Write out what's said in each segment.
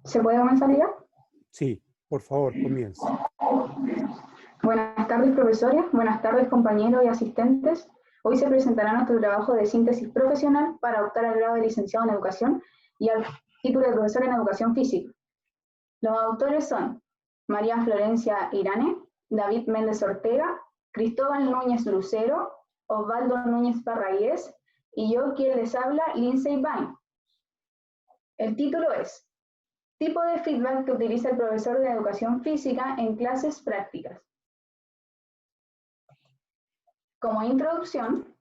¿Se puede comenzar ya? Sí, por favor, comienza. Buenas tardes, profesores. Buenas tardes, compañeros y asistentes. Hoy se presentará nuestro trabajo de síntesis profesional para optar al grado de licenciado en educación y al título de profesor en educación física. Los autores son María Florencia Irane, David Méndez Ortega, Cristóbal Núñez Lucero, Osvaldo Núñez Parragués y yo, quien les habla, Lindsay Vine. El título es Tipo de feedback que utiliza el profesor de educación física en clases prácticas. Como introducción,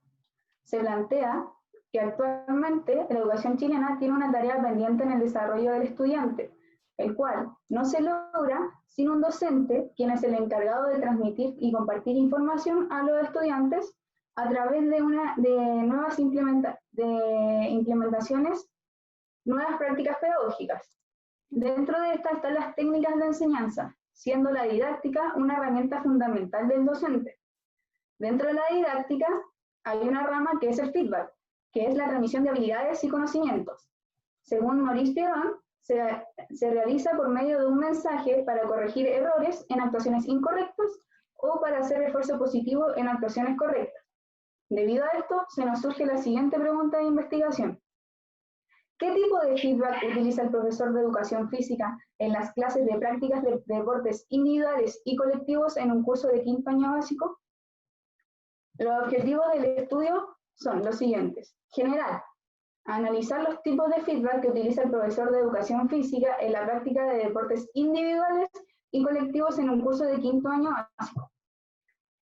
se plantea que actualmente la educación chilena tiene una tarea pendiente en el desarrollo del estudiante, el cual no se logra sin un docente, quien es el encargado de transmitir y compartir información a los estudiantes a través de nuevas implementaciones, nuevas prácticas pedagógicas. Dentro de estas están las técnicas de enseñanza, siendo la didáctica una herramienta fundamental del docente. Dentro de la didáctica hay una rama que es el feedback, que es la transmisión de habilidades y conocimientos. Según Maurice Piron, se realiza por medio de un mensaje para corregir errores en actuaciones incorrectas o para hacer refuerzo positivo en actuaciones correctas. Debido a esto, se nos surge la siguiente pregunta de investigación. ¿Qué tipo de feedback utiliza el profesor de educación física en las clases de prácticas de deportes individuales y colectivos en un curso de quinto año básico? Los objetivos del estudio son los siguientes. General, analizar los tipos de feedback que utiliza el profesor de educación física en la práctica de deportes individuales y colectivos en un curso de quinto año básico.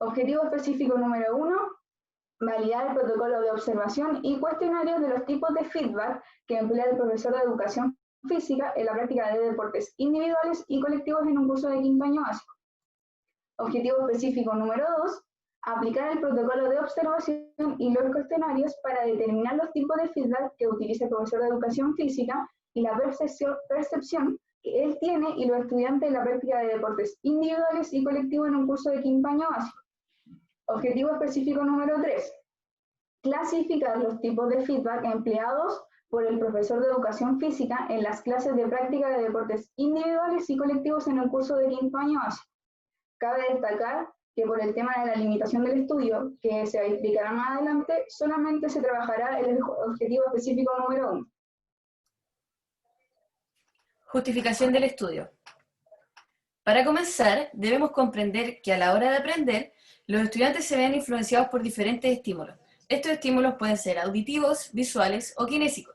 Objetivo específico número 1, validar el protocolo de observación y cuestionarios de los tipos de feedback que emplea el profesor de educación física en la práctica de deportes individuales y colectivos en un curso de quinto año básico. Objetivo específico número 2, aplicar el protocolo de observación y los cuestionarios para determinar los tipos de feedback que utiliza el profesor de educación física y la percepción que él tiene y los estudiantes en la práctica de deportes individuales y colectivos en un curso de quinto año básico. Objetivo específico número 3, clasificar los tipos de feedback empleados por el profesor de educación física en las clases de práctica de deportes individuales y colectivos en el curso de quinto año básico. Cabe destacar que por el tema de la limitación del estudio, que se explicará más adelante, solamente se trabajará el objetivo específico número 1. Justificación del estudio. Para comenzar, debemos comprender que a la hora de aprender, los estudiantes se ven influenciados por diferentes estímulos. Estos estímulos pueden ser auditivos, visuales o kinésicos.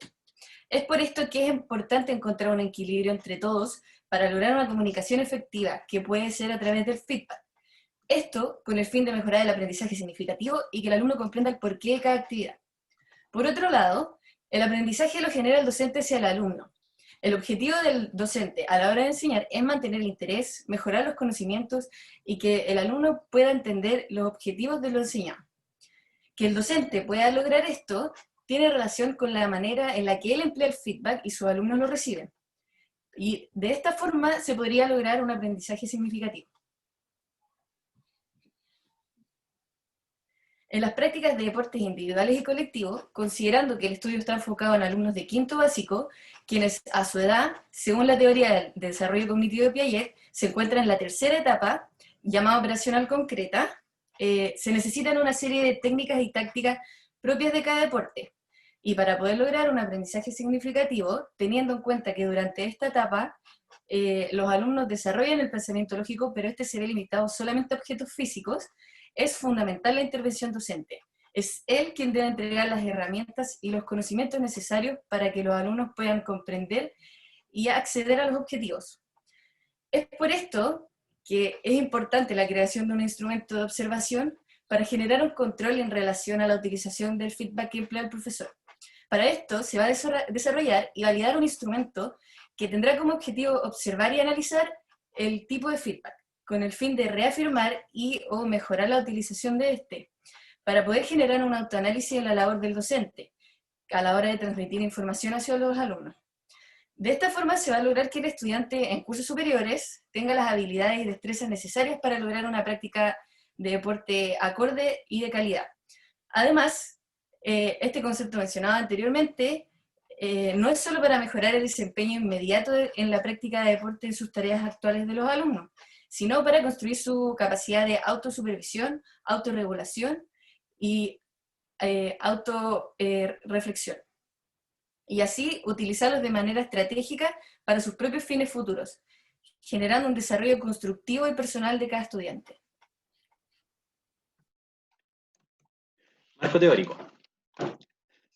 Es por esto que es importante encontrar un equilibrio entre todos para lograr una comunicación efectiva, que puede ser a través del feedback. Esto con el fin de mejorar el aprendizaje significativo y que el alumno comprenda el porqué de cada actividad. Por otro lado, el aprendizaje lo genera el docente hacia el alumno. El objetivo del docente a la hora de enseñar es mantener el interés, mejorar los conocimientos y que el alumno pueda entender los objetivos de lo enseñado. Que el docente pueda lograr esto tiene relación con la manera en la que él emplea el feedback y sus alumnos lo reciben. Y de esta forma se podría lograr un aprendizaje significativo. En las prácticas de deportes individuales y colectivos, considerando que el estudio está enfocado en alumnos de quinto básico, quienes a su edad, según la teoría del desarrollo cognitivo de Piaget, se encuentran en la tercera etapa, llamada operacional concreta, se necesitan una serie de técnicas y tácticas propias de cada deporte. Y para poder lograr un aprendizaje significativo, teniendo en cuenta que durante esta etapa los alumnos desarrollan el pensamiento lógico, pero este se ve limitado solamente a objetos físicos, es fundamental la intervención docente. Es él quien debe entregar las herramientas y los conocimientos necesarios para que los alumnos puedan comprender y acceder a los objetivos. Es por esto que es importante la creación de un instrumento de observación para generar un control en relación a la utilización del feedback que emplea el profesor. Para esto se va a desarrollar y validar un instrumento que tendrá como objetivo observar y analizar el tipo de feedback, con el fin de reafirmar y o mejorar la utilización de este, para poder generar un autoanálisis de la labor del docente, a la hora de transmitir información hacia los alumnos. De esta forma se va a lograr que el estudiante en cursos superiores tenga las habilidades y destrezas necesarias para lograr una práctica de deporte acorde y de calidad. Además, este concepto mencionado anteriormente no es solo para mejorar el desempeño inmediato en la práctica de deporte en sus tareas actuales de los alumnos, sino para construir su capacidad de autosupervisión, autorregulación y autorreflexión. Y así utilizarlos de manera estratégica para sus propios fines futuros, generando un desarrollo constructivo y personal de cada estudiante. Marco teórico.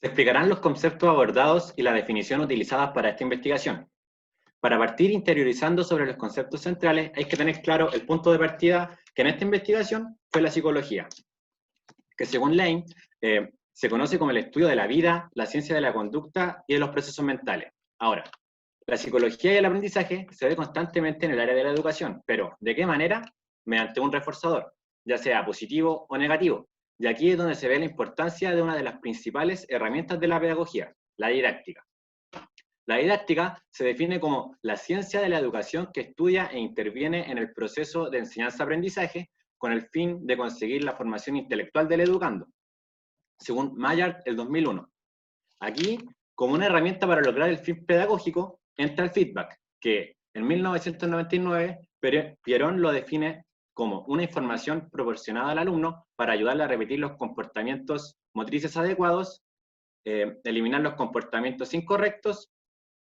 Se explicarán los conceptos abordados y la definición utilizadas para esta investigación. Para partir interiorizando sobre los conceptos centrales, hay que tener claro el punto de partida que en esta investigación fue la psicología, que según Lane se conoce como el estudio de la vida, la ciencia de la conducta y de los procesos mentales. Ahora, la psicología y el aprendizaje se ve constantemente en el área de la educación, pero ¿de qué manera? Mediante un reforzador, ya sea positivo o negativo. Y aquí es donde se ve la importancia de una de las principales herramientas de la pedagogía, la didáctica. La didáctica se define como la ciencia de la educación que estudia e interviene en el proceso de enseñanza-aprendizaje con el fin de conseguir la formación intelectual del educando, según Maillard, el 2001. Aquí, como una herramienta para lograr el fin pedagógico, entra el feedback, que en 1999 Pierón lo define como una información proporcionada al alumno para ayudarle a repetir los comportamientos motrices adecuados, eliminar los comportamientos incorrectos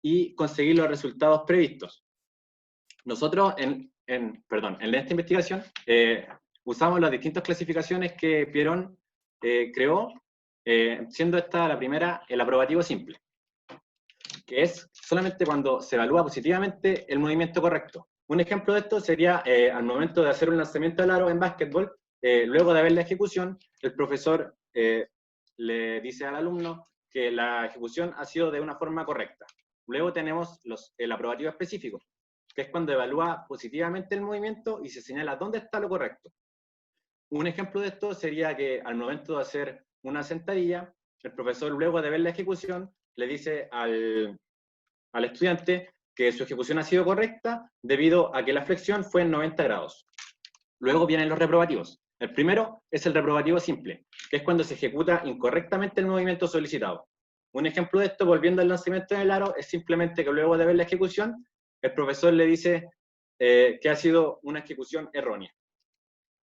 y conseguir los resultados previstos. Nosotros en esta investigación usamos las distintas clasificaciones que Pierón creó, siendo esta la primera, el aprobativo simple, que es solamente cuando se evalúa positivamente el movimiento correcto. Un ejemplo de esto sería al momento de hacer un lanzamiento del aro en básquetbol, luego de ver la ejecución, el profesor le dice al alumno que la ejecución ha sido de una forma correcta. Luego tenemos el aprobativo específico, que es cuando evalúa positivamente el movimiento y se señala dónde está lo correcto. Un ejemplo de esto sería que al momento de hacer una sentadilla, el profesor luego de ver la ejecución le dice al estudiante que su ejecución ha sido correcta debido a que la flexión fue en 90 grados. Luego vienen los reprobativos. El primero es el reprobativo simple, que es cuando se ejecuta incorrectamente el movimiento solicitado. Un ejemplo de esto, volviendo al lanzamiento del aro, es simplemente que luego de ver la ejecución, el profesor le dice que ha sido una ejecución errónea.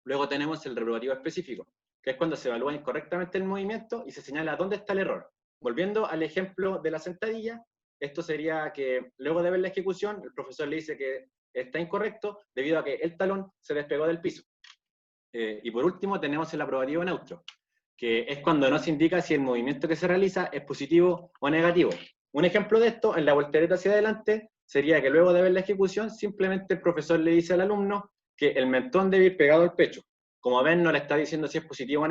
Luego tenemos el reprobativo específico, que es cuando se evalúa incorrectamente el movimiento y se señala dónde está el error. Volviendo al ejemplo de la sentadilla, esto sería que luego de ver la ejecución, el profesor le dice que está incorrecto debido a que el talón se despegó del piso. Y por último tenemos el aprobativo neutro, que es cuando no se indica si el movimiento que se realiza es positivo o negativo. Un ejemplo de esto, en la voltereta hacia adelante, sería que luego de ver la ejecución, simplemente el profesor le dice al alumno que el mentón debe ir pegado al pecho. Como ven, no le está diciendo si es positivo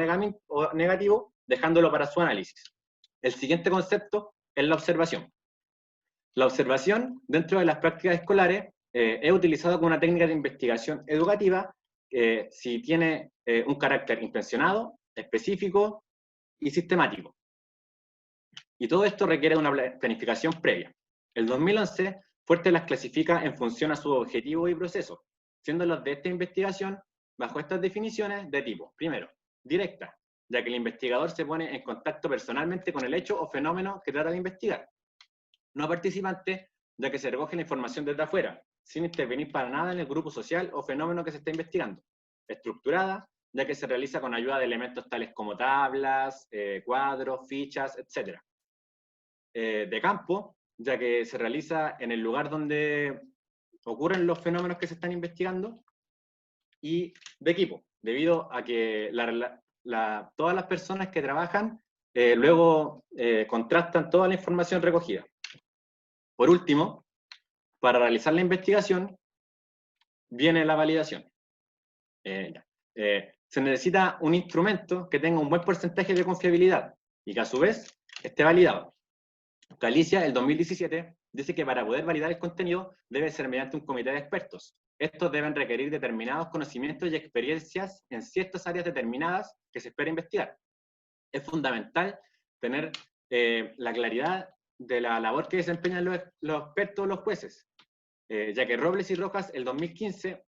o negativo, dejándolo para su análisis. El siguiente concepto es la observación. La observación, dentro de las prácticas escolares, es utilizada como una técnica de investigación educativa si tiene un carácter intencionado, específico y sistemático. Y todo esto requiere de una planificación previa. El 2011, Fuerte las clasifica en función a su objetivo y proceso, siendo los de esta investigación bajo estas definiciones de tipo, primero, directa, ya que el investigador se pone en contacto personalmente con el hecho o fenómeno que trata de investigar. No participante, ya que se recoge la información desde afuera, sin intervenir para nada en el grupo social o fenómeno que se está investigando. Estructurada, ya que se realiza con ayuda de elementos tales como tablas, cuadros, fichas, etc. De campo, ya que se realiza en el lugar donde ocurren los fenómenos que se están investigando. Y de equipo, debido a que todas las personas que trabajan luego contrastan toda la información recogida. Por último, para realizar la investigación, viene la validación. Se necesita un instrumento que tenga un buen porcentaje de confiabilidad y que a su vez esté validado. Galicia, el 2017, dice que para poder validar el contenido debe ser mediante un comité de expertos. Estos deben requerir determinados conocimientos y experiencias en ciertas áreas determinadas que se espera investigar. Es fundamental tener la claridad de la labor que desempeñan los expertos o los jueces, ya que Robles y Rojas, el 2015,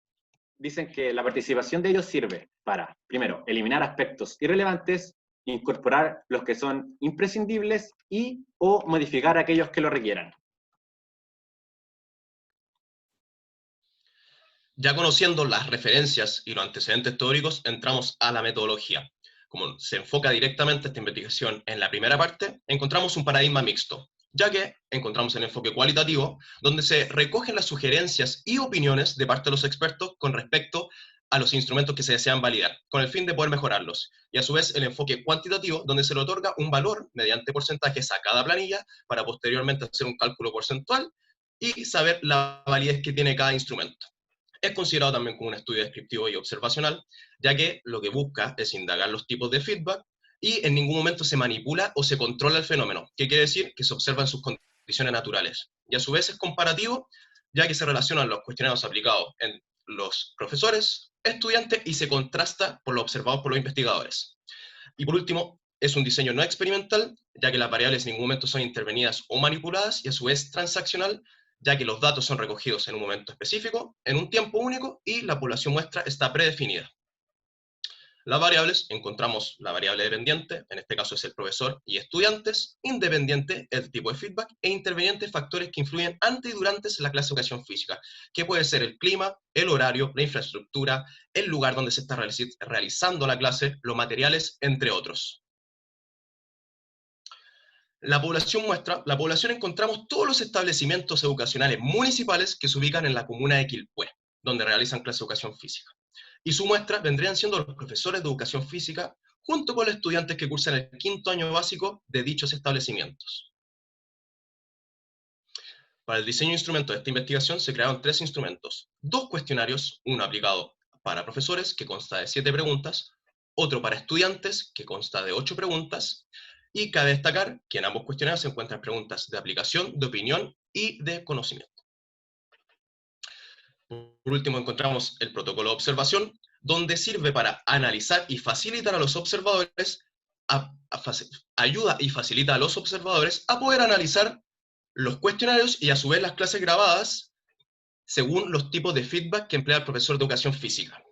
dicen que la participación de ellos sirve para, primero, eliminar aspectos irrelevantes, incorporar los que son imprescindibles y o modificar aquellos que lo requieran. Ya conociendo las referencias y los antecedentes teóricos, entramos a la metodología. Como se enfoca directamente esta investigación en la primera parte, encontramos un paradigma mixto, ya que encontramos el enfoque cualitativo, donde se recogen las sugerencias y opiniones de parte de los expertos con respecto a los instrumentos que se desean validar, con el fin de poder mejorarlos. Y a su vez el enfoque cuantitativo, donde se le otorga un valor mediante porcentajes a cada planilla, para posteriormente hacer un cálculo porcentual y saber la validez que tiene cada instrumento. Es considerado también como un estudio descriptivo y observacional, ya que lo que busca es indagar los tipos de feedback y en ningún momento se manipula o se controla el fenómeno, que quiere decir que se observa en sus condiciones naturales. Y a su vez es comparativo, ya que se relacionan los cuestionarios aplicados en los profesores, estudiantes, y se contrasta por lo observado por los investigadores. Y por último, es un diseño no experimental, ya que las variables en ningún momento son intervenidas o manipuladas, y a su vez transaccional, ya que los datos son recogidos en un momento específico, en un tiempo único, y la población muestra está predefinida. Las variables, encontramos la variable dependiente, en este caso es el profesor y estudiantes, independiente, el tipo de feedback, e intervenientes, factores que influyen antes y durante la clase de educación física, que puede ser el clima, el horario, la infraestructura, el lugar donde se está realizando la clase, los materiales, entre otros. La población encontramos todos los establecimientos educacionales municipales que se ubican en la comuna de Quilpué, donde realizan clase de educación física. Y su muestra vendrían siendo los profesores de educación física, junto con los estudiantes que cursan el 5º año básico de dichos establecimientos. Para el diseño de instrumentos de esta investigación se crearon 3 instrumentos, 2 cuestionarios, uno aplicado para profesores, que consta de 7 preguntas, otro para estudiantes, que consta de 8 preguntas, y cabe destacar que en ambos cuestionarios se encuentran preguntas de aplicación, de opinión y de conocimiento. Por último, encontramos el protocolo de observación, donde sirve para analizar y facilitar a los observadores, ayuda y facilita a los observadores a poder analizar los cuestionarios y a su vez las clases grabadas según los tipos de feedback que emplea el profesor de educación física.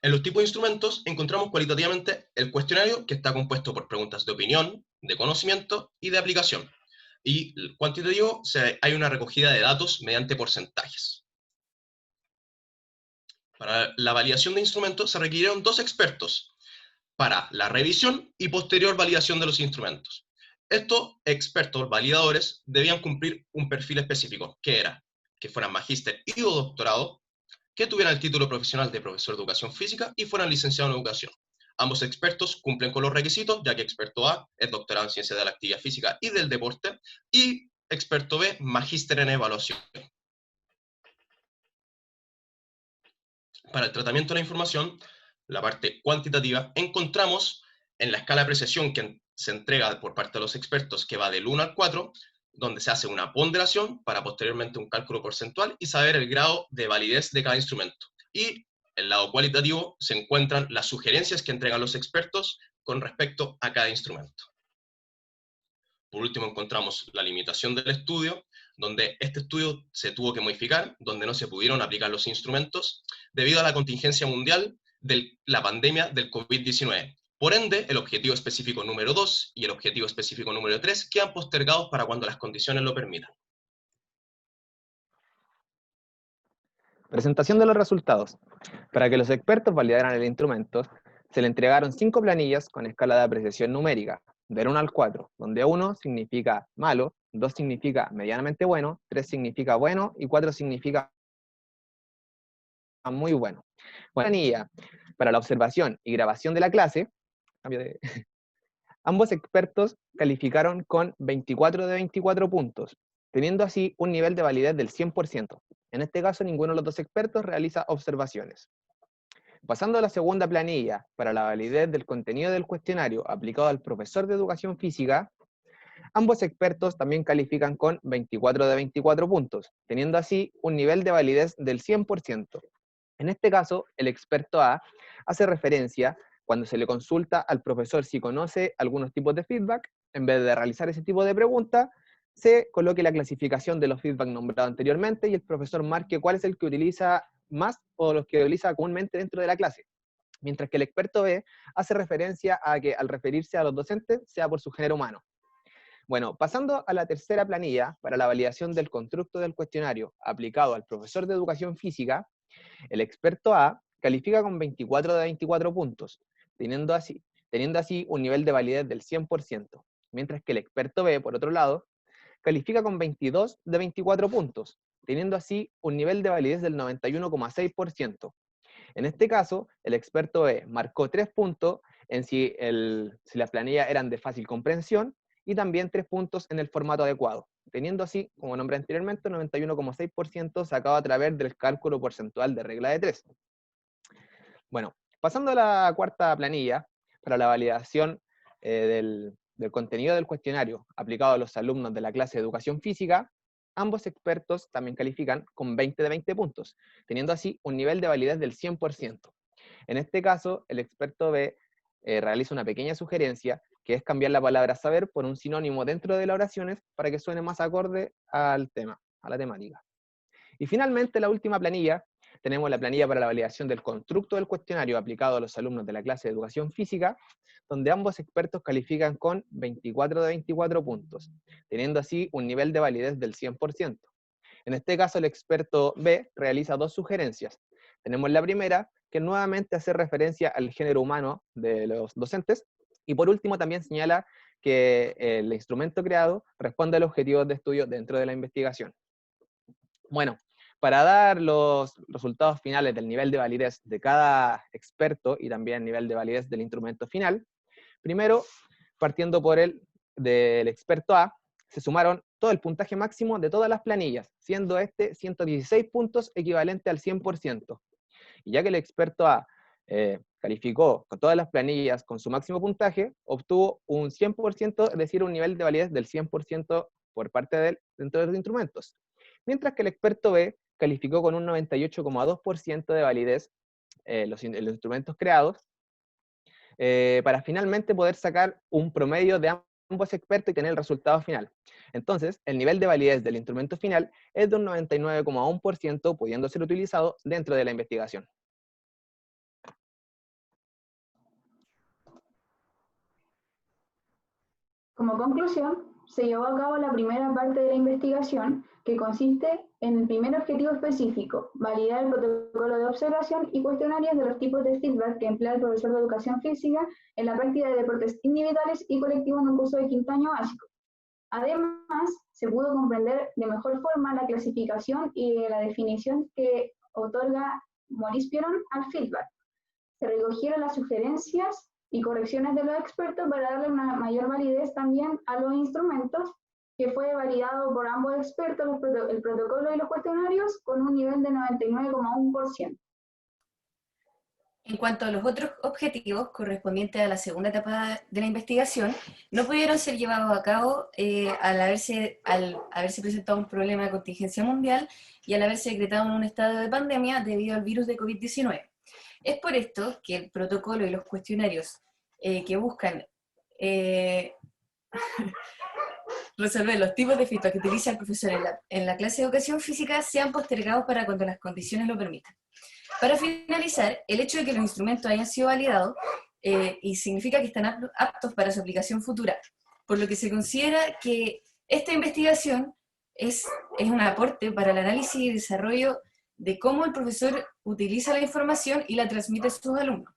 En los tipos de instrumentos encontramos cualitativamente el cuestionario, que está compuesto por preguntas de opinión, de conocimiento y de aplicación. Y el cuantitativo, hay una recogida de datos mediante porcentajes. Para la validación de instrumentos se requirieron 2 expertos para la revisión y posterior validación de los instrumentos. Estos expertos validadores debían cumplir un perfil específico, que era que fueran magíster y o doctorado, que tuvieran el título profesional de profesor de educación física y fueran licenciados en educación. Ambos expertos cumplen con los requisitos, ya que experto A es doctorado en ciencias de la actividad física y del deporte, y experto B, magíster en evaluación. Para el tratamiento de la información, la parte cuantitativa, encontramos en la escala de apreciación que se entrega por parte de los expertos, que va del 1 al 4, donde se hace una ponderación para posteriormente un cálculo porcentual y saber el grado de validez de cada instrumento. Y en el lado cualitativo se encuentran las sugerencias que entregan los expertos con respecto a cada instrumento. Por último, encontramos la limitación del estudio, donde este estudio se tuvo que modificar, donde no se pudieron aplicar los instrumentos debido a la contingencia mundial de la pandemia del COVID-19. Por ende, el objetivo específico número 2 y el objetivo específico número 3 quedan postergados para cuando las condiciones lo permitan. Presentación de los resultados. Para que los expertos validaran el instrumento, se le entregaron 5 planillas con escala de apreciación numérica, del 1 al 4, donde 1 significa malo, 2 significa medianamente bueno, 3 significa bueno y 4 significa muy bueno. Planilla para la observación y grabación de la clase, ambos expertos calificaron con 24 de 24 puntos, teniendo así un nivel de validez del 100%. En este caso, ninguno de los 2 expertos realiza observaciones. Pasando a la segunda planilla, para la validez del contenido del cuestionario aplicado al profesor de educación física, ambos expertos también califican con 24 de 24 puntos, teniendo así un nivel de validez del 100%. En este caso, el experto A hace referencia cuando se le consulta al profesor si conoce algunos tipos de feedback, en vez de realizar ese tipo de pregunta, se coloque la clasificación de los feedback nombrados anteriormente y el profesor marque cuál es el que utiliza más o los que utiliza comúnmente dentro de la clase. mientras que el experto B hace referencia a que al referirse a los docentes sea por su género humano. Bueno, pasando a la tercera planilla, para la validación del constructo del cuestionario aplicado al profesor de educación física, el experto A califica con 24 de 24 puntos, teniendo así un nivel de validez del 100%, mientras que el experto B, por otro lado, califica con 22 de 24 puntos, teniendo así un nivel de validez del 91,6%. En este caso, el experto B marcó 3 puntos en si las planillas eran de fácil comprensión y también 3 puntos en el formato adecuado, teniendo así, como nombré anteriormente, 91,6% sacado a través del cálculo porcentual de regla de 3. Bueno, pasando a la cuarta planilla, para la validación del contenido del cuestionario aplicado a los alumnos de la clase de educación física, ambos expertos también califican con 20 de 20 puntos, teniendo así un nivel de validez del 100%. En este caso, el experto B realiza una pequeña sugerencia, que es cambiar la palabra saber por un sinónimo dentro de las oraciones para que suene más acorde al tema, a la temática. Y finalmente, la última planilla, tenemos la planilla para la validación del constructo del cuestionario aplicado a los alumnos de la clase de educación física, donde ambos expertos califican con 24 de 24 puntos, teniendo así un nivel de validez del 100%. En este caso, el experto B realiza 2 sugerencias. Tenemos la primera, que nuevamente hace referencia al género humano de los docentes, y por último también señala que el instrumento creado responde a los objetivos de estudio dentro de la investigación. Bueno, para dar los resultados finales del nivel de validez de cada experto y también el nivel de validez del instrumento final, primero, partiendo por el del experto A, se sumaron todo el puntaje máximo de todas las planillas, siendo este 116 puntos equivalente al 100%. Y ya que el experto A calificó con todas las planillas con su máximo puntaje, obtuvo un 100%, es decir, un nivel de validez del 100% por parte de él dentro de los instrumentos. Mientras que el experto B calificó con un 98,2% de validez los instrumentos creados, para finalmente poder sacar un promedio de ambos expertos y tener el resultado final. Entonces, el nivel de validez del instrumento final es de un 99,1%, pudiendo ser utilizado dentro de la investigación. Como conclusión, se llevó a cabo la primera parte de la investigación, que consiste en el primer objetivo específico: validar el protocolo de observación y cuestionarios de los tipos de feedback que emplea el profesor de educación física en la práctica de deportes individuales y colectivos en un curso de quinto año básico. Además, se pudo comprender de mejor forma la clasificación y la definición que otorga Maurice Piron al feedback. Se recogieron las sugerencias y correcciones de los expertos para darle una mayor validez también a los instrumentos, que fue validado por ambos expertos, el protocolo y los cuestionarios, con un nivel de 99,1%. En cuanto a los otros objetivos correspondientes a la segunda etapa de la investigación, no pudieron ser llevados a cabo al haberse presentado un problema de contingencia mundial y al haberse decretado en un estado de pandemia debido al virus de COVID-19. Es por esto que el protocolo y los cuestionarios que buscan resolver los tipos de feedback que utiliza el profesor en la clase de educación física sean postergados para cuando las condiciones lo permitan. Para finalizar, el hecho de que los instrumentos hayan sido validados y significa que están aptos para su aplicación futura, por lo que se considera que esta investigación es un aporte para el análisis y desarrollo de cómo el profesor utiliza la información y la transmite a sus alumnos,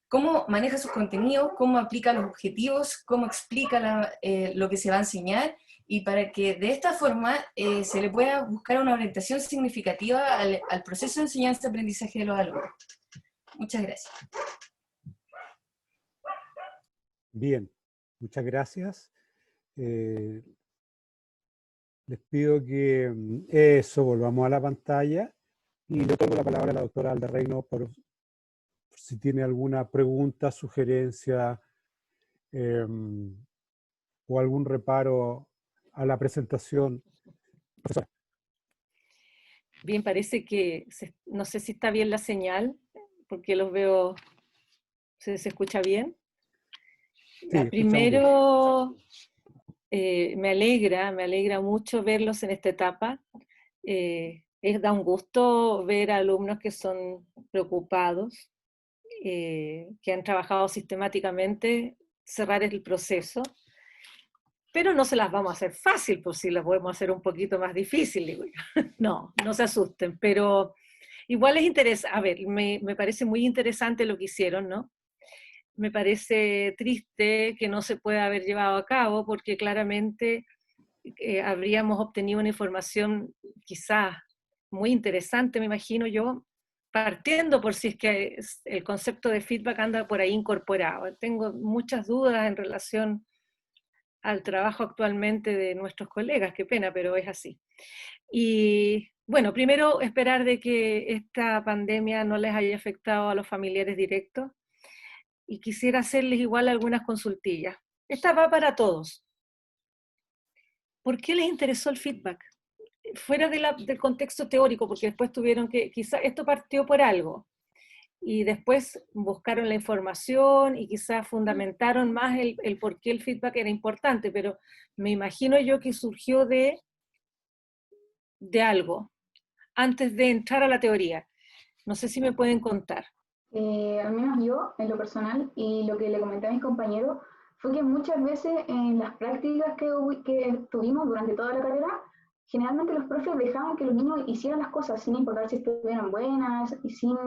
cómo maneja sus contenidos, cómo aplica los objetivos, cómo explica lo que se va a enseñar, y para que de esta forma se le pueda buscar una orientación significativa al proceso de enseñanza-aprendizaje de los alumnos. Muchas gracias. Bien, muchas gracias. Les pido que volvamos a la pantalla y le tomo la palabra a la doctora Alda Reino por si tiene alguna pregunta, sugerencia o algún reparo a la presentación. Profesora. Bien, parece que, no sé si está bien la señal, porque los veo, ¿se escucha bien? Sí, primero, me alegra mucho verlos en esta etapa. Da un gusto ver alumnos que son preocupados, que han trabajado sistemáticamente cerrar el proceso, pero no se las vamos a hacer fácil, pues si las podemos hacer un poquito más difícil, digo yo. No, no se asusten, pero igual es interesante, a ver, me parece muy interesante lo que hicieron, ¿no? Me parece triste que no se pueda haber llevado a cabo, porque claramente habríamos obtenido una información quizás muy interesante, me imagino yo, partiendo por si es que el concepto de feedback anda por ahí incorporado. Tengo muchas dudas en relación al trabajo actualmente de nuestros colegas, qué pena, pero es así. Y bueno, primero esperar de que esta pandemia no les haya afectado a los familiares directos, y quisiera hacerles igual algunas consultillas. Esta va para todos. ¿Por qué les interesó el feedback? Fuera del contexto teórico, porque después tuvieron que, quizá esto partió por algo, y después buscaron la información y quizás fundamentaron más el por qué el feedback era importante, pero me imagino yo que surgió de algo, antes de entrar a la teoría. No sé si me pueden contar. Al menos yo, en lo personal, y lo que le comenté a mis compañeros, fue que muchas veces en las prácticas que tuvimos durante toda la carrera, generalmente los profes dejaban que los niños hicieran las cosas sin importar si estuvieran buenas, y sin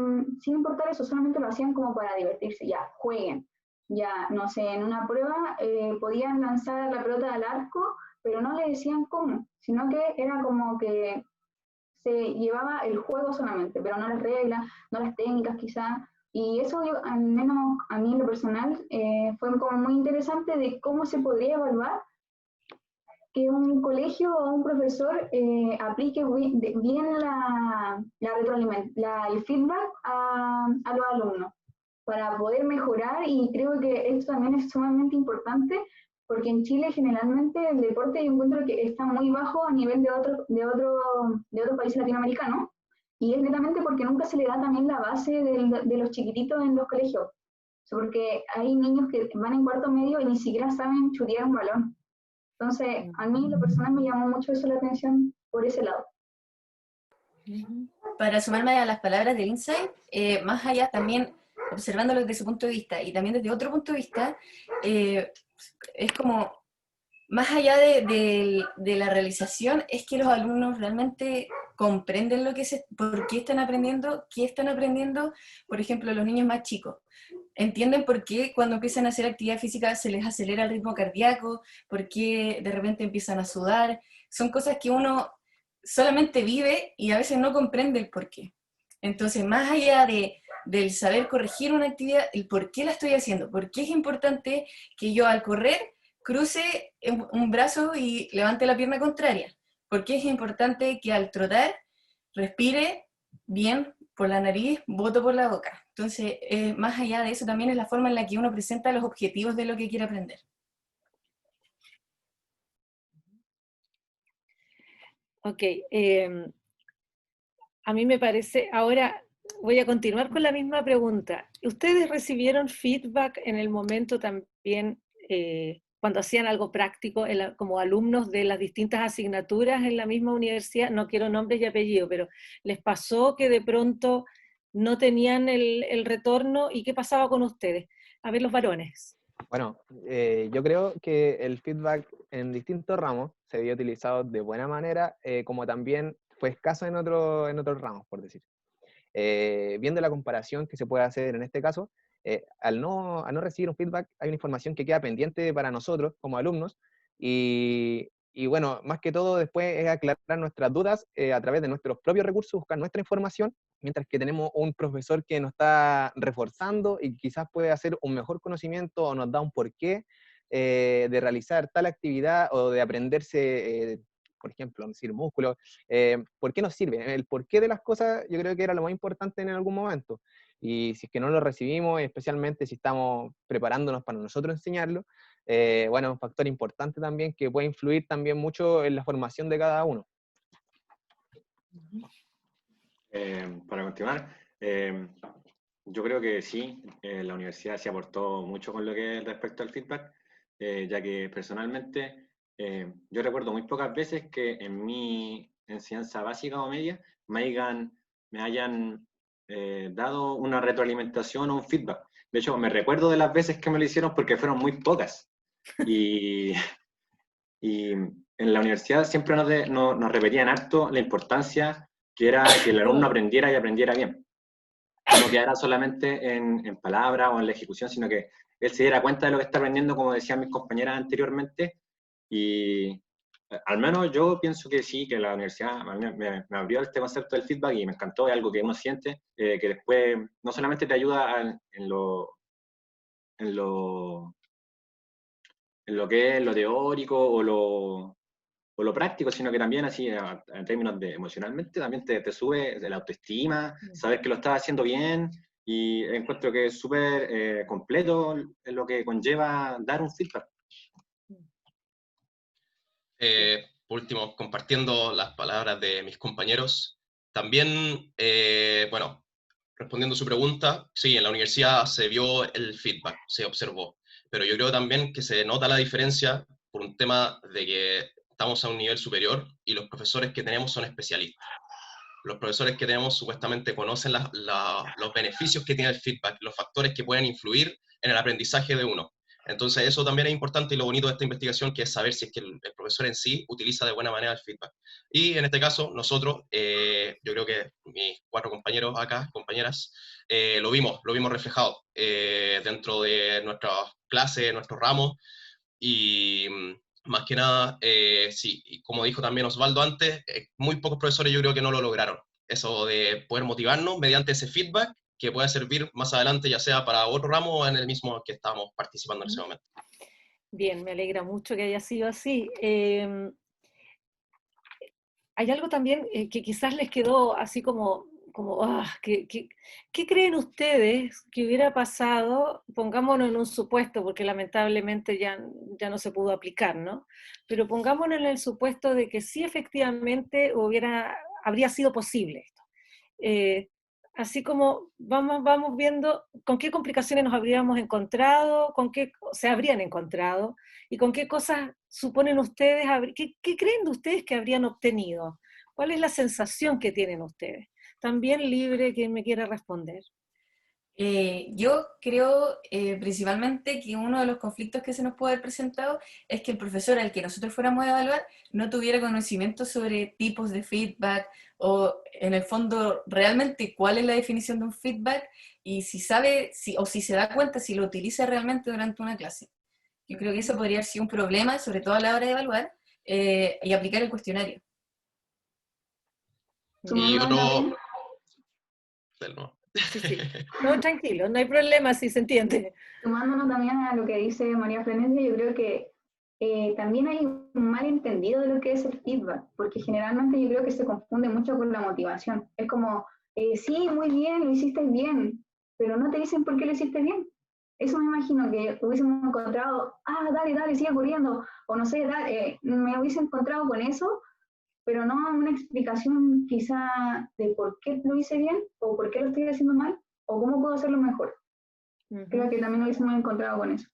importar eso, solamente lo hacían como para divertirse, ya, jueguen. Ya, no sé, en una prueba podían lanzar la pelota al arco, pero no le decían cómo, sino que era como que se llevaba el juego solamente, pero no las reglas, no las técnicas quizás. Y eso, yo, al menos a mí en lo personal, fue como muy interesante de cómo se podría evaluar que un colegio o un profesor aplique bien el feedback a los alumnos para poder mejorar, y creo que esto también es sumamente importante porque en Chile generalmente el deporte yo encuentro que está muy bajo a nivel de otros países latinoamericanos, y es netamente porque nunca se le da también la base de los chiquititos en los colegios, porque hay niños que van en cuarto medio y ni siquiera saben chutear un balón. Entonces, a mí lo personal me llamó mucho eso la atención por ese lado. Para sumarme a las palabras del Insight, más allá también, observándolo desde su punto de vista y también desde otro punto de vista, es como, más allá de la realización, es que los alumnos realmente comprenden por qué están aprendiendo, qué están aprendiendo. Por ejemplo, los niños más chicos entienden por qué cuando empiezan a hacer actividad física se les acelera el ritmo cardíaco, por qué de repente empiezan a sudar. Son cosas que uno solamente vive y a veces no comprende el por qué. Entonces, más allá del saber corregir una actividad, el por qué la estoy haciendo, por qué es importante que yo al correr cruce un brazo y levante la pierna contraria, por qué es importante que al trotar respire bien por la nariz, boto por la boca. Entonces, más allá de eso, también es la forma en la que uno presenta los objetivos de lo que quiere aprender. Ok, a mí me parece, ahora voy a continuar con la misma pregunta. ¿Ustedes recibieron feedback en el momento también cuando hacían algo práctico como alumnos de las distintas asignaturas en la misma universidad? No quiero nombres y apellidos, pero ¿les pasó que de pronto no tenían el retorno? ¿Y qué pasaba con ustedes? A ver, los varones. Bueno, yo creo que el feedback en distintos ramos se había utilizado de buena manera, como también fue escaso en otros ramos, por decir. Viendo la comparación que se puede hacer en este caso, al no recibir un feedback, hay una información que queda pendiente para nosotros como alumnos, y bueno, más que todo después es aclarar nuestras dudas a través de nuestros propios recursos, buscar nuestra información, mientras que tenemos un profesor que nos está reforzando y quizás puede hacer un mejor conocimiento o nos da un porqué de realizar tal actividad o de aprenderse, por ejemplo, decir músculo, ¿por qué nos sirve? El porqué de las cosas yo creo que era lo más importante en algún momento. Y si es que no lo recibimos, especialmente si estamos preparándonos para nosotros enseñarlo, bueno, es un factor importante también que puede influir también mucho en la formación de cada uno. Para continuar, yo creo que sí, la universidad se aportó mucho con lo que es respecto al feedback, ya que personalmente yo recuerdo muy pocas veces que en mi enseñanza básica o media me hayan dado una retroalimentación o un feedback. De hecho, me recuerdo de las veces que me lo hicieron porque fueron muy pocas. Y en la universidad siempre nos repetían harto la importancia que era que el alumno aprendiera y aprendiera bien. No quedara solamente en palabras o en la ejecución, sino que él se diera cuenta de lo que está aprendiendo, como decían mis compañeras anteriormente. Y al menos yo pienso que sí, que la universidad me abrió este concepto del feedback y me encantó, es algo que uno siente, que después no solamente te ayuda en lo que es lo teórico o lo práctico, sino que también así en términos de emocionalmente también te sube la autoestima, saber que lo estás haciendo bien, y encuentro que es súper completo lo que conlleva dar un feedback. Por último, compartiendo las palabras de mis compañeros, también, bueno, respondiendo a su pregunta, sí, en la universidad se vio el feedback, se observó, pero yo creo también que se nota la diferencia por un tema de que estamos a un nivel superior y los profesores que tenemos son especialistas. Los profesores que tenemos supuestamente conocen los beneficios que tiene el feedback, los factores que pueden influir en el aprendizaje de uno. Entonces eso también es importante, y lo bonito de esta investigación, que es saber si es que el profesor en sí utiliza de buena manera el feedback. Y en este caso, nosotros, yo creo que mis 4 compañeros acá, compañeras, lo vimos reflejado dentro de nuestras clases, nuestros ramos, y más que nada, sí, y como dijo también Osvaldo antes, muy pocos profesores yo creo que no lo lograron. Eso de poder motivarnos mediante ese feedback que pueda servir más adelante, ya sea para otro ramo o en el mismo que estamos participando en ese momento. Bien, me alegra mucho que haya sido así. Hay algo también que quizás les quedó así como ¿qué creen ustedes que hubiera pasado? Pongámonos en un supuesto, porque lamentablemente ya no se pudo aplicar, ¿no? Pero pongámonos en el supuesto de que sí efectivamente habría sido posible esto. Así como vamos viendo con qué complicaciones nos habríamos encontrado, con qué se habrían encontrado, y con qué cosas suponen ustedes, qué creen de ustedes que habrían obtenido. ¿Cuál es la sensación que tienen ustedes? También libre quien me quiera responder. Yo creo principalmente que uno de los conflictos que se nos puede haber presentado es que el profesor al que nosotros fuéramos a evaluar no tuviera conocimiento sobre tipos de feedback, o en el fondo realmente cuál es la definición de un feedback, y si sabe o si se da cuenta si lo utiliza realmente durante una clase. Yo creo que eso podría ser un problema, sobre todo a la hora de evaluar y aplicar el cuestionario. Y otro... Sí. No, tranquilo, no hay problema si se entiende. Sumándonos también a lo que dice María Florencia, yo creo que también hay un malentendido de lo que es el feedback, porque generalmente yo creo que se confunde mucho con la motivación. Es como, sí, muy bien, lo hiciste bien, pero no te dicen por qué lo hiciste bien. Eso me imagino que hubiésemos encontrado, dale, sigue corriendo, o no sé, me hubiese encontrado con eso, pero no una explicación quizá de por qué lo hice bien, o por qué lo estoy haciendo mal, o cómo puedo hacerlo mejor. Creo que también nos hubiésemos encontrado con eso.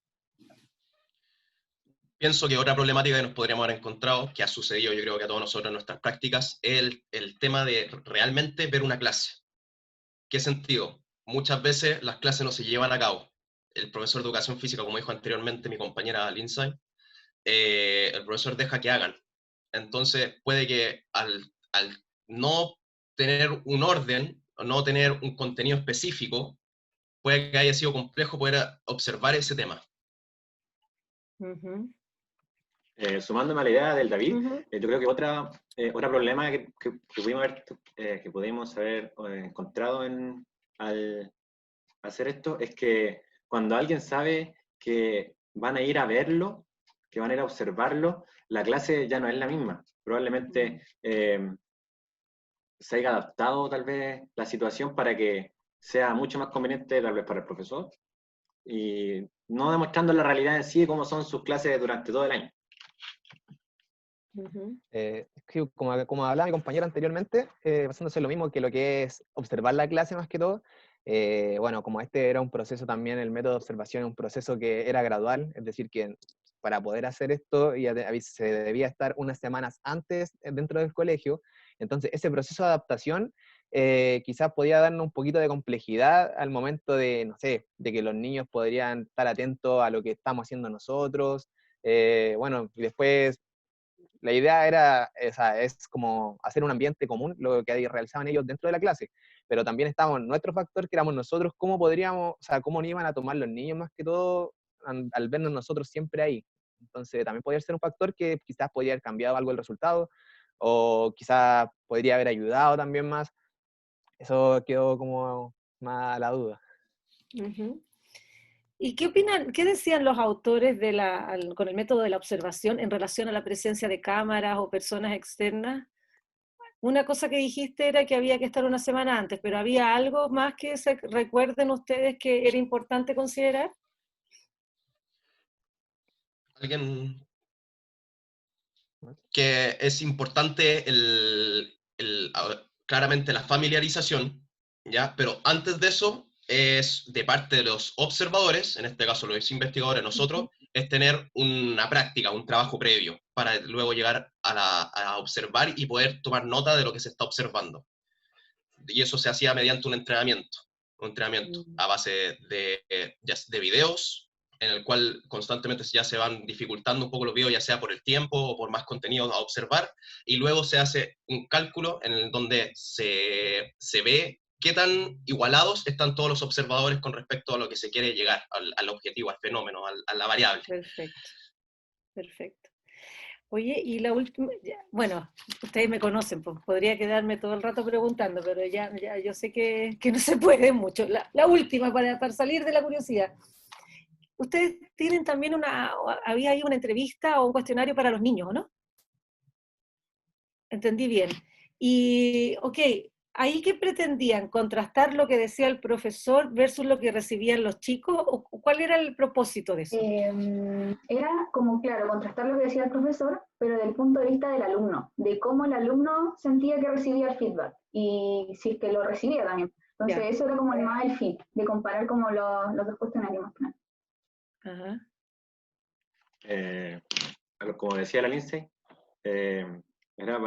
Pienso que otra problemática que nos podríamos haber encontrado, que ha sucedido yo creo que a todos nosotros en nuestras prácticas, es el tema de realmente ver una clase. ¿Qué sentido? Muchas veces las clases no se llevan a cabo. El profesor de educación física, como dijo anteriormente mi compañera Lindsay, el profesor deja que hagan. Entonces puede que al no tener un orden, o no tener un contenido específico, puede que haya sido complejo poder observar ese tema. Sumándome a la idea del David, yo creo que otro problema que pudimos haber encontrado al hacer esto es que cuando alguien sabe que van a ir a verlo, que van a ir a observarlo, la clase ya no es la misma. Probablemente se haya adaptado tal vez la situación para que sea mucho más conveniente tal vez para el profesor, y no demostrando la realidad en sí de cómo son sus clases durante todo el año. Como hablaba mi compañero anteriormente, basándose en lo mismo que lo que es observar la clase más que todo, bueno, como este era un proceso también, el método de observación, un proceso que era gradual, es decir, que para poder hacer esto se debía estar unas semanas antes dentro del colegio. Entonces ese proceso de adaptación quizás podía darnos un poquito de complejidad al momento de, no sé, de que los niños podrían estar atentos a lo que estamos haciendo nosotros. Bueno, y después la idea era, es como hacer un ambiente común, lo que realizaban ellos dentro de la clase, pero también estábamos nuestro factor, que éramos nosotros, cómo podríamos, o sea, cómo nos iban a tomar los niños más que todo al vernos nosotros siempre ahí. Entonces también podría ser un factor que quizás podría haber cambiado algo el resultado, o quizás podría haber ayudado también más. Eso quedó como más a la duda. Ujú. ¿Y qué opinan, qué decían los autores con el método de la observación en relación a la presencia de cámaras o personas externas? Una cosa que dijiste era que había que estar una semana antes, pero ¿había algo más que se recuerden ustedes que era importante considerar? Alguien que es importante claramente la familiarización, ¿ya? Pero antes de eso es de parte de los observadores, en este caso los investigadores, nosotros, es tener una práctica, un trabajo previo, para luego llegar a observar y poder tomar nota de lo que se está observando. Y eso se hacía mediante un entrenamiento a base de videos, en el cual constantemente ya se van dificultando un poco los videos, ya sea por el tiempo o por más contenido a observar, y luego se hace un cálculo en el donde se ve qué tan igualados están todos los observadores con respecto a lo que se quiere llegar, al objetivo, al fenómeno, a la variable. Perfecto, perfecto. Oye, y la última, bueno, ustedes me conocen, pues podría quedarme todo el rato preguntando, pero ya yo sé que no se puede mucho. La última, para salir de la curiosidad. Ustedes tienen también había ahí una entrevista o un cuestionario para los niños, ¿no? Entendí bien. Y, ok, ¿ahí qué pretendían? ¿Contrastar lo que decía el profesor versus lo que recibían los chicos? ¿O cuál era el propósito de eso? Era como, claro, contrastar lo que decía el profesor, pero desde el punto de vista del alumno, de cómo el alumno sentía que recibía el feedback, y si es que lo recibía también. Entonces, eso era como más el fin, de comparar como los dos cuestionarios más que nada. Ajá. Como decía la Lindsay, era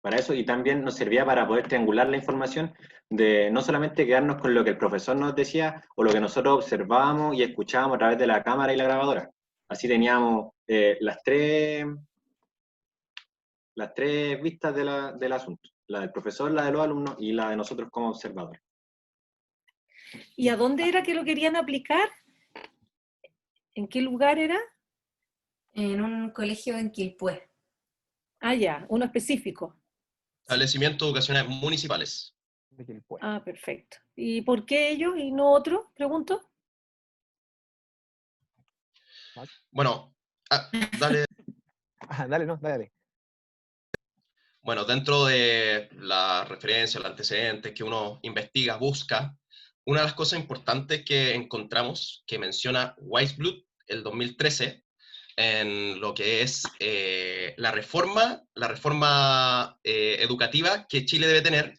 para eso, y también nos servía para poder triangular la información, de no solamente quedarnos con lo que el profesor nos decía o lo que nosotros observábamos y escuchábamos a través de la cámara y la grabadora. Así teníamos las tres vistas del asunto, la del profesor, la de los alumnos y la de nosotros como observadores. ¿Y a dónde era que lo querían aplicar? ¿En qué lugar era? En un colegio en Quilpué. Ah, ya, uno específico. Establecimientos educacionales municipales. Ah, perfecto. ¿Y por qué ellos y no otros? Pregunto. Bueno, dale. Dale. Bueno, dentro de la referencia, los antecedentes que uno investiga, busca, una de las cosas importantes que encontramos, que menciona Weisblut, el 2013, en lo que es la reforma educativa que Chile debe tener,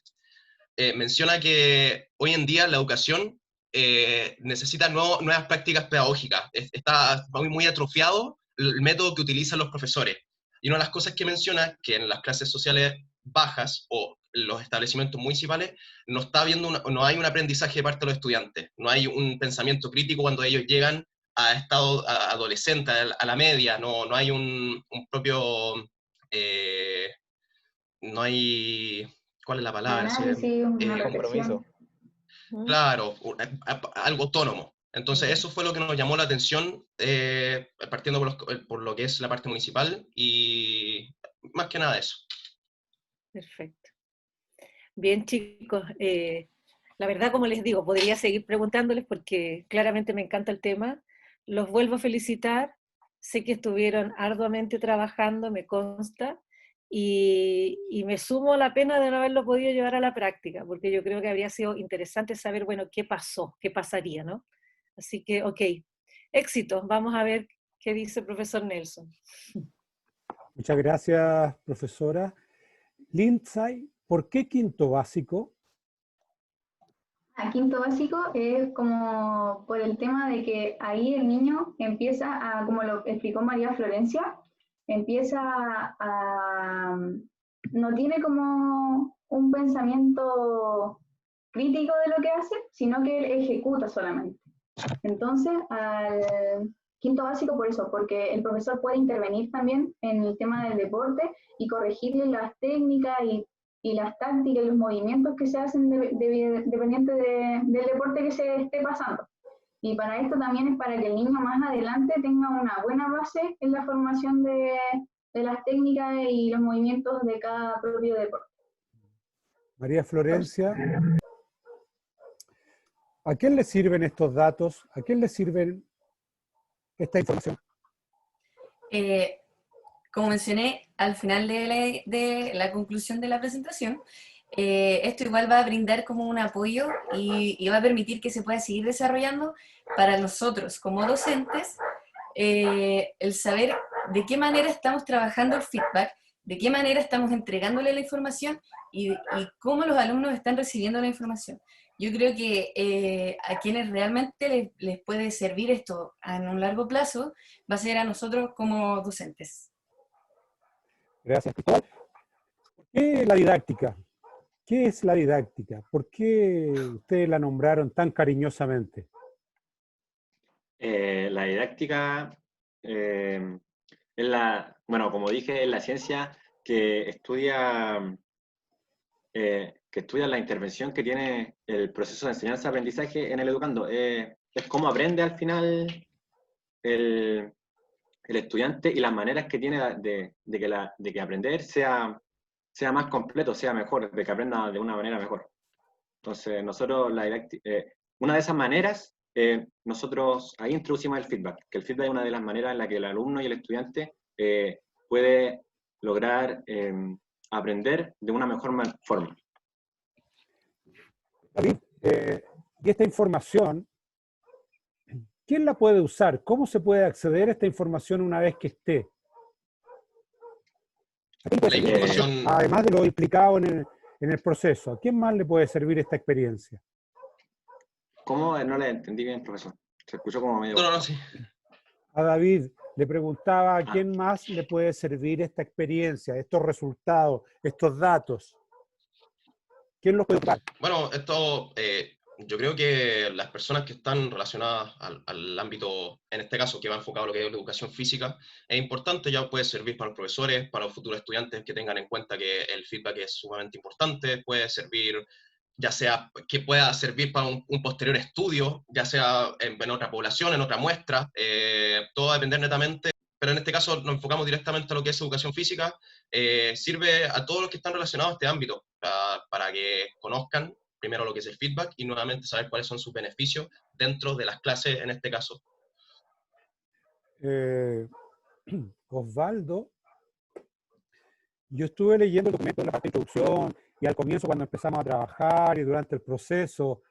menciona que hoy en día la educación necesita nuevas prácticas pedagógicas. Está muy atrofiado el método que utilizan los profesores. Y una de las cosas que menciona, que en las clases sociales bajas o los establecimientos municipales no hay un aprendizaje de parte de los estudiantes, no hay un pensamiento crítico cuando ellos llegan a estado adolescente, a la media, no hay un propio... no hay... ¿Cuál es la palabra? Análisis, una Compromiso. Claro, algo autónomo. Entonces eso fue lo que nos llamó la atención, partiendo por lo que es la parte municipal, y más que nada eso. Perfecto. Bien, chicos, la verdad, como les digo, podría seguir preguntándoles porque claramente me encanta el tema. Los vuelvo a felicitar, sé que estuvieron arduamente trabajando, me consta, y me sumo a la pena de no haberlo podido llevar a la práctica, porque yo creo que habría sido interesante saber, bueno, qué pasó, qué pasaría, ¿no? Así que, ok, éxito, vamos a ver qué dice el profesor Nelson. Muchas gracias, profesora. Lindsay, ¿por qué quinto básico? Quinto básico es como por el tema de que ahí el niño empieza a, como lo explicó María Florencia, empieza a, no tiene como un pensamiento crítico de lo que hace, sino que él ejecuta solamente. Entonces, al quinto básico por eso, porque el profesor puede intervenir también en el tema del deporte y corregirle las técnicas y las tácticas y los movimientos que se hacen dependiente del deporte que se esté pasando. Y para esto también es para que el niño más adelante tenga una buena base en la formación de las técnicas y los movimientos de cada propio deporte. María Florencia, ¿a quién le sirven estos datos? ¿A quién le sirven esta información? Como mencioné al final de la conclusión de la presentación, esto igual va a brindar como un apoyo y va a permitir que se pueda seguir desarrollando para nosotros como docentes, el saber de qué manera estamos trabajando el feedback, de qué manera estamos entregándole la información y cómo los alumnos están recibiendo la información. Yo creo que a quienes realmente les puede servir esto en un largo plazo va a ser a nosotros como docentes. Gracias, Cristóbal. ¿Por qué la didáctica? ¿Qué es la didáctica? ¿Por qué ustedes la nombraron tan cariñosamente? La didáctica es bueno, como dije, es la ciencia que estudia la intervención que tiene el proceso de enseñanza-aprendizaje en el educando. Es cómo aprende al final el estudiante y las maneras que tiene de que aprender sea más completo, sea mejor, de que aprenda de una manera mejor. Entonces, nosotros, una de esas maneras, nosotros ahí introducimos el feedback, que el feedback es una de las maneras en la que el alumno y el estudiante puede lograr aprender de una mejor forma. David, y esta información, ¿quién la puede usar? ¿Cómo se puede acceder a esta información una vez que esté? La información... Además de lo implicado en el proceso, ¿a quién más le puede servir esta experiencia? ¿Cómo? No le entendí bien, profesor. Se escuchó como medio... No, sí. A David le preguntaba a quién más le puede servir esta experiencia, estos resultados, estos datos. ¿Quién los puede usar? Bueno, esto... yo creo que las personas que están relacionadas al ámbito, en este caso, que va enfocado a lo que es la educación física, es importante, ya puede servir para los profesores, para los futuros estudiantes que tengan en cuenta que el feedback es sumamente importante, puede servir, ya sea que pueda servir para un posterior estudio, ya sea en otra población, en otra muestra, todo va a depender netamente, pero en este caso nos enfocamos directamente a lo que es educación física, sirve a todos los que están relacionados a este ámbito, para que conozcan primero lo que es el feedback y nuevamente saber cuáles son sus beneficios dentro de las clases en este caso. Osvaldo, yo estuve leyendo el documento de la parte de introducción y al comienzo cuando empezamos a trabajar y durante el proceso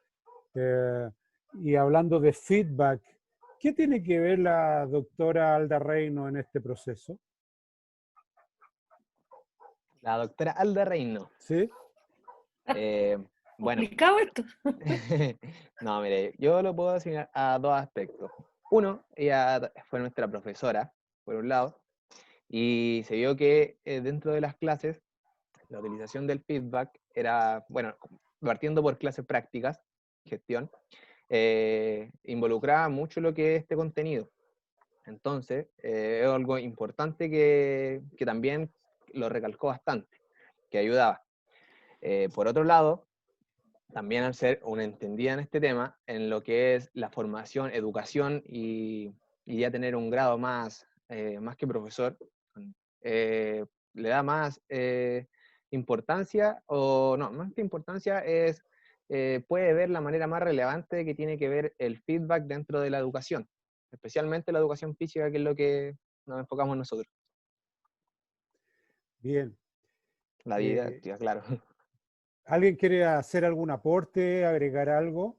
y hablando de feedback, ¿qué tiene que ver la doctora Alda Reino en este proceso? La doctora Alda Reino. ¿Sí? Bueno, ¿complicado esto? no, mire, yo lo puedo asignar a dos aspectos. Uno, ella fue nuestra profesora, por un lado, y se vio que dentro de las clases, la utilización del feedback era, bueno, partiendo por clases prácticas, gestión, involucraba mucho lo que es este contenido. Entonces, es algo importante que también lo recalcó bastante, que ayudaba. Por otro lado, también al ser una entendida en este tema, en lo que es la formación, educación y ya tener un grado más que profesor, le da más importancia, o no, más que importancia es, puede ver la manera más relevante que tiene que ver el feedback dentro de la educación, especialmente la educación física, que es lo que nos enfocamos nosotros. Bien. La didáctica, claro. ¿Alguien quiere hacer algún aporte, agregar algo?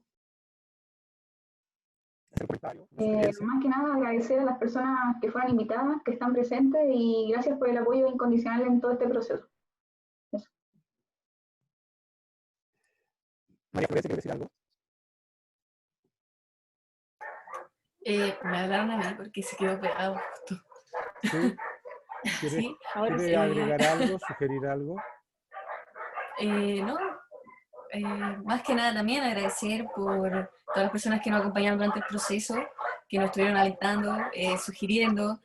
Más que nada agradecer a las personas que fueron invitadas, que están presentes y gracias por el apoyo incondicional en todo este proceso. Eso. María Florencia, ¿quiere decir algo? Me hablaron a mí porque se quedó pegado justo. ¿Sí? ¿Quiere Sí, ahora agregar algo, sugerir algo? No, más que nada también agradecer por todas las personas que nos acompañaron durante el proceso, que nos estuvieron alentando, sugiriendo,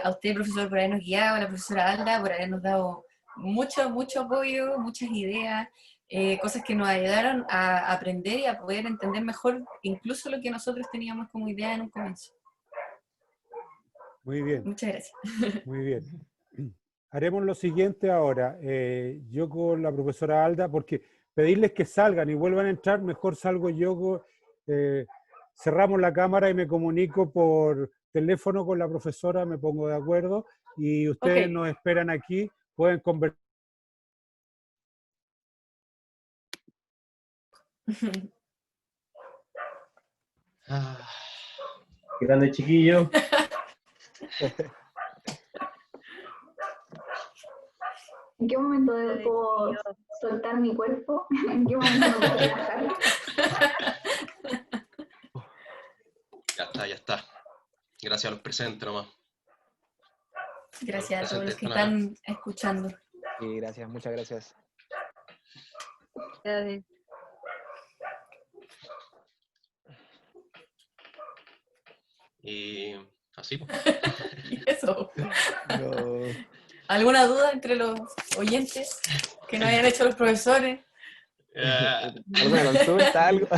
a usted, profesor, por habernos guiado, a la profesora Alda, por habernos dado mucho, mucho apoyo, muchas ideas, cosas que nos ayudaron a aprender y a poder entender mejor incluso lo que nosotros teníamos como idea en un comienzo. Muy bien, Muchas gracias. muy bien. Haremos lo siguiente ahora. Yo con la profesora Alda, porque pedirles que salgan y vuelvan a entrar, mejor salgo yo. Cerramos la cámara y me comunico por teléfono con la profesora, me pongo de acuerdo y ustedes nos esperan aquí, pueden conversar. Qué grande, chiquillo. ¿En qué momento debo soltar mi cuerpo? ¿En qué momento me puedo relajar? Ya está, ya está. Gracias a los presentes nomás. Gracias a todos los que están escuchando. Sí, gracias, muchas gracias. Gracias. Y así pues. Eso. No. ¿Alguna duda entre los oyentes que no hayan hecho los profesores? ¿Alguna consulta, algo?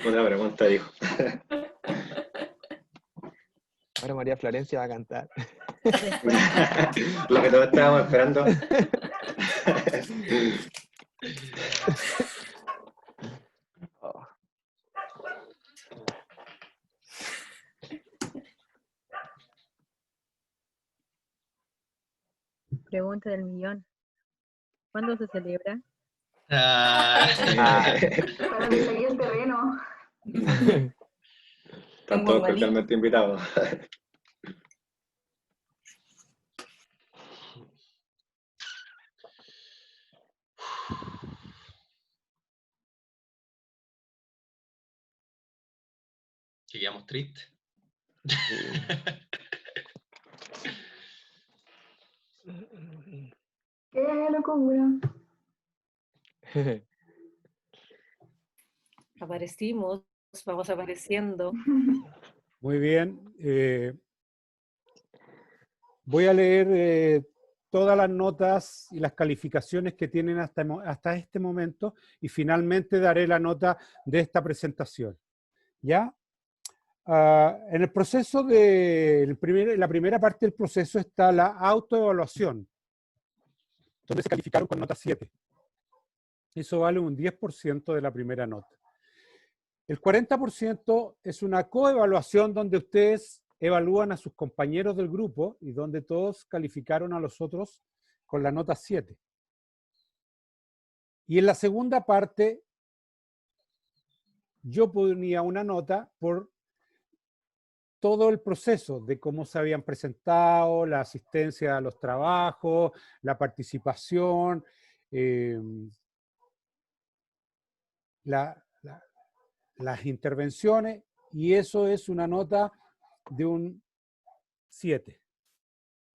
Otra pregunta, dijo. Ahora María Florencia va a cantar. Lo que todos estábamos esperando. Oh. Pregunta del millón. ¿Cuándo se celebra? Para que saque el terreno. Están todos cordialmente invitados. Que quedamos tristes. ¡Qué locura! Aparecimos, vamos apareciendo. Muy bien. Voy a leer todas las notas y las calificaciones que tienen hasta este momento y finalmente daré la nota de esta presentación. ¿Ya? En el proceso la primera parte del proceso está la autoevaluación, donde se calificaron con nota 7. Eso vale un 10% de la primera nota. El 40% es una coevaluación donde ustedes evalúan a sus compañeros del grupo y donde todos calificaron a los otros con la nota 7. Y en la segunda parte, yo ponía una nota por todo el proceso de cómo se habían presentado, la asistencia a los trabajos, la participación, las intervenciones, y eso es una nota de un 7.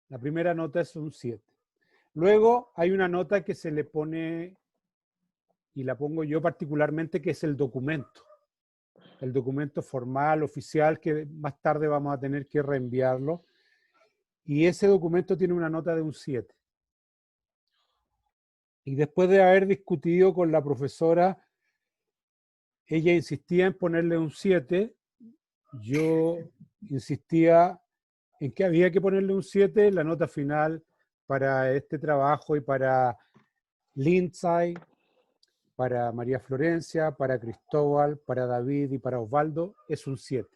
La primera nota es un 7. Luego hay una nota que se le pone, y la pongo yo particularmente, que es el documento formal, oficial, que más tarde vamos a tener que reenviarlo. Y ese documento tiene una nota de un 7. Y después de haber discutido con la profesora, ella insistía en ponerle un 7, yo insistía en que había que ponerle un 7 en la nota final para este trabajo y para Lindsay, para María Florencia, para Cristóbal, para David y para Osvaldo, es un 7.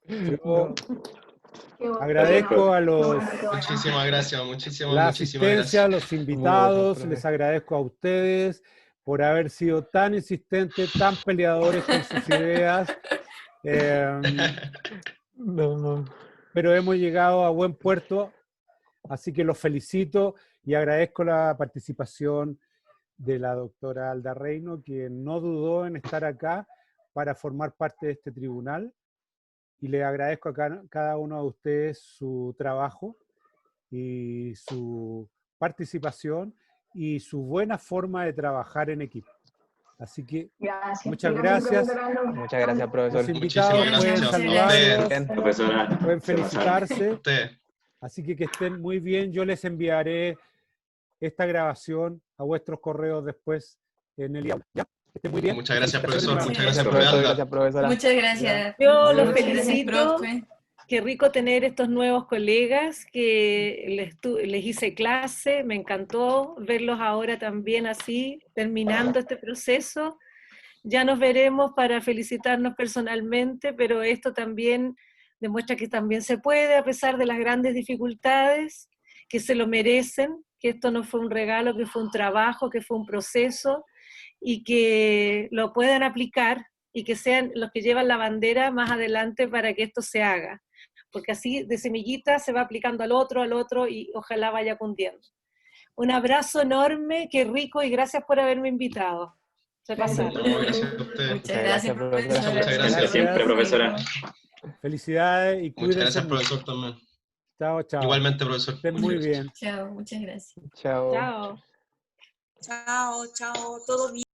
Yo agradezco a los... Muchísimas gracias, muchísimas la gracias. asistencia, a los invitados, les agradezco a ustedes por haber sido tan insistentes, tan peleadores con sus ideas. Pero hemos llegado a buen puerto, así que los felicito y agradezco la participación de la doctora Alda Reino, quien no dudó en estar acá para formar parte de este tribunal, y le agradezco a cada uno de ustedes su trabajo y su participación y su buena forma de trabajar en equipo. Así que Gracias. muchas gracias. Muchas gracias, Los profesor. invitados Muchísimas pueden gracias. saludarlos, Bien. Profesora, pueden se pasaron. felicitarse. Usted. Así que estén muy bien. Yo les enviaré esta grabación a vuestros correos después en el aula. ¿Ya? Que estén muy bien. Muchas gracias, profesor. Felicitaciones Muchas nuevamente. gracias, Gracias, profe profesor. Alda. Gracias, profesora. Muchas gracias. Yo los Adiós. Gracias, felicito. profe. Qué rico tener estos nuevos colegas que les hice clase, me encantó verlos ahora también así, terminando este proceso. Ya nos veremos para felicitarnos personalmente, pero esto también demuestra que también se puede, a pesar de las grandes dificultades, que se lo merecen, que esto no fue un regalo, que fue un trabajo, que fue un proceso, y que lo puedan aplicar y que sean los que llevan la bandera más adelante para que esto se haga. Porque así de semillita se va aplicando al otro, y ojalá vaya cundiendo. Un abrazo enorme, qué rico, y gracias por haberme invitado. Se pasaron. No, gracias a usted. Muchas gracias, profesora. Muchas gracias. Siempre, profesora. Felicidades y Muchas cuídense gracias, mucho. profesor, también. Chao, chao. Igualmente, profesor. Estén Muchas muy gracias. bien. Chao, muchas gracias. Chao. Chao. Chao, chao, todo bien.